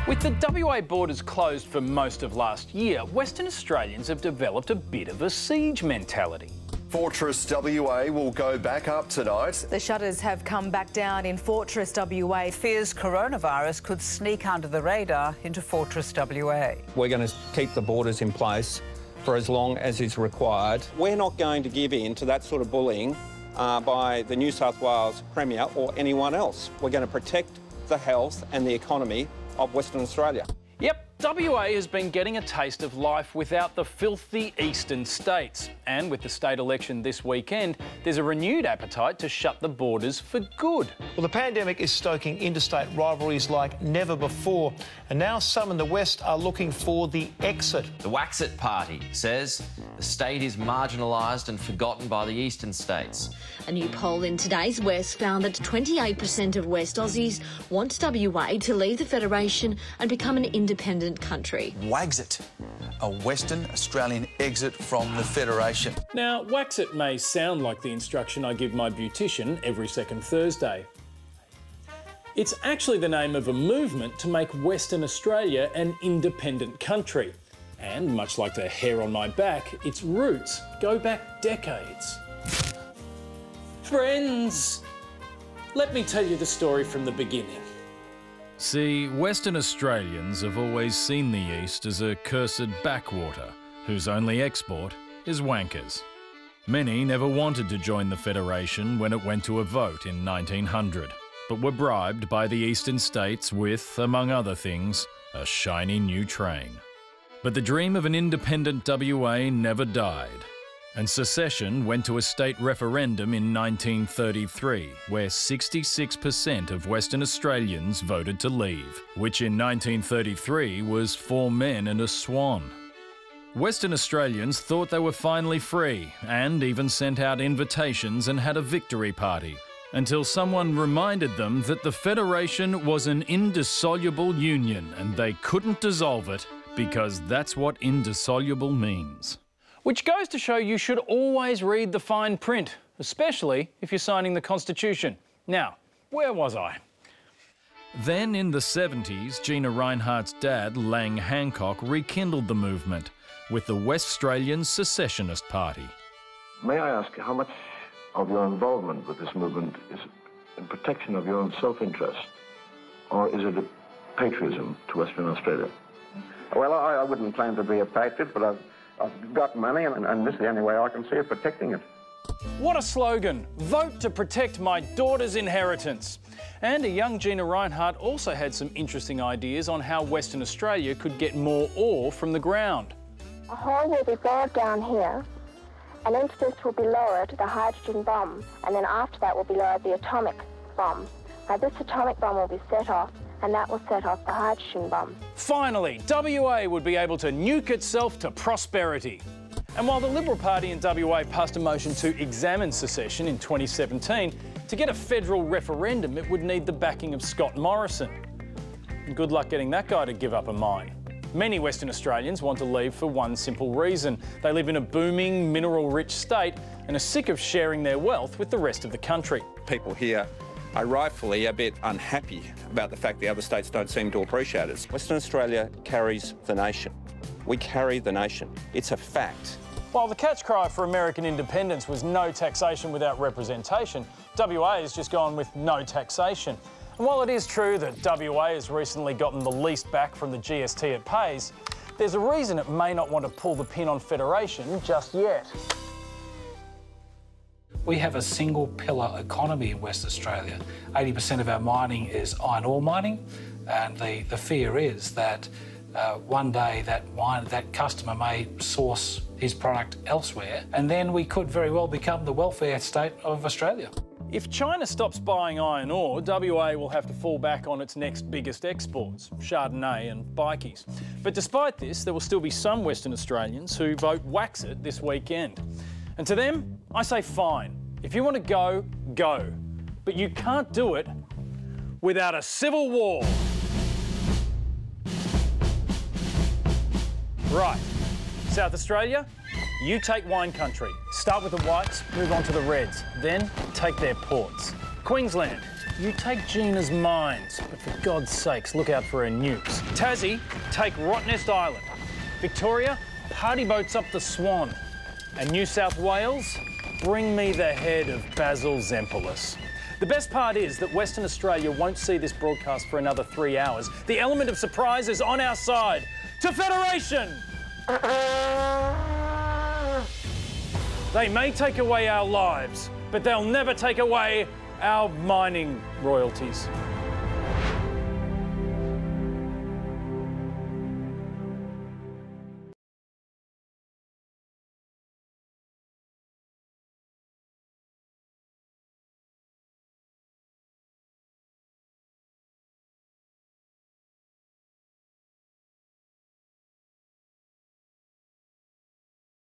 With the WA borders closed for most of last year, Western Australians have developed a bit of a siege mentality. Fortress WA will go back up tonight. The shutters have come back down in Fortress WA. Fears coronavirus could sneak under the radar into Fortress WA. We're going to keep the borders in place for as long as is required. We're not going to give in to that sort of bullying by the New South Wales Premier or anyone else. We're going to protect the health and the economy of Western Australia. Yep, WA has been getting a taste of life without the filthy eastern states. And with the state election this weekend, there's a renewed appetite to shut the borders for good. Well, the pandemic is stoking interstate rivalries like never before, and now some in the West are looking for the exit. The Waxit Party says the state is marginalised and forgotten by the eastern states. A new poll in today's West found that 28% of West Aussies want WA to leave the Federation and become an independent country. Waxit, a Western Australian exit from the Federation. Now, Waxit may sound like the instruction I give my beautician every second Thursday. It's actually the name of a movement to make Western Australia an independent country. And much like the hair on my back, its roots go back decades. Friends, let me tell you the story from the beginning. See, Western Australians have always seen the East as a cursed backwater whose only export is wankers. Many never wanted to join the Federation when it went to a vote in 1900, but were bribed by the eastern states with, among other things, a shiny new train. But the dream of an independent WA never died, and secession went to a state referendum in 1933, where 66% of Western Australians voted to leave, which in 1933 was 4 men and a swan. Western Australians thought they were finally free, and even sent out invitations and had a victory party, until someone reminded them that the Federation was an indissoluble union and they couldn't dissolve it because that's what indissoluble means. Which goes to show you should always read the fine print, especially if you're signing the Constitution. Now, where was I? Then in the 70s, Gina Rinehart's dad, Lang Hancock, rekindled the movement with the West Australian Secessionist Party. May I ask how much of your involvement with this movement is in protection of your own self-interest, or is it a patriotism to Western Australia? Well, I wouldn't claim to be a patriot, but I've got money, and this is the only way I can see of protecting it. What a slogan! Vote to protect my daughter's inheritance. And a young Gina Rinehart also had some interesting ideas on how Western Australia could get more ore from the ground. A hole will be bored down here, and into this will be lowered the hydrogen bomb, and then after that will be lowered the atomic bomb. Now this atomic bomb will be set off, and that will set off the hydrogen bomb. Finally, WA would be able to nuke itself to prosperity. And while the Liberal Party in WA passed a motion to examine secession in 2017, to get a federal referendum it would need the backing of Scott Morrison. And good luck getting that guy to give up a mine. Many Western Australians want to leave for one simple reason. They live in a booming, mineral-rich state and are sick of sharing their wealth with the rest of the country. People here are rightfully a bit unhappy about the fact the other states don't seem to appreciate us. Western Australia carries the nation. We carry the nation. It's a fact. While the catch cry for American independence was no taxation without representation, WA has just gone with no taxation. And while it is true that WA has recently gotten the least back from the GST it pays, there's a reason it may not want to pull the pin on Federation just yet. We have a single pillar economy in West Australia. 80% of our mining is iron ore mining, and the fear is that one day that customer may source his product elsewhere, and then we could very well become the welfare state of Australia. If China stops buying iron ore, WA will have to fall back on its next biggest exports, Chardonnay and bikies. But despite this, there will still be some Western Australians who vote Waxit this weekend. And to them, I say fine. If you want to go, go. But you can't do it without a civil war. Right. South Australia, you take wine country. Start with the whites, move on to the reds, then take their ports. Queensland, you take Gina's mines, but for God's sakes, look out for her nukes. Tassie, take Rottnest Island. Victoria, party boats up the Swan. And New South Wales, bring me the head of Basil Zempilas. The best part is that Western Australia won't see this broadcast for another 3 hours. The element of surprise is on our side. To Federation! They may take away our lives, but they'll never take away our mining royalties.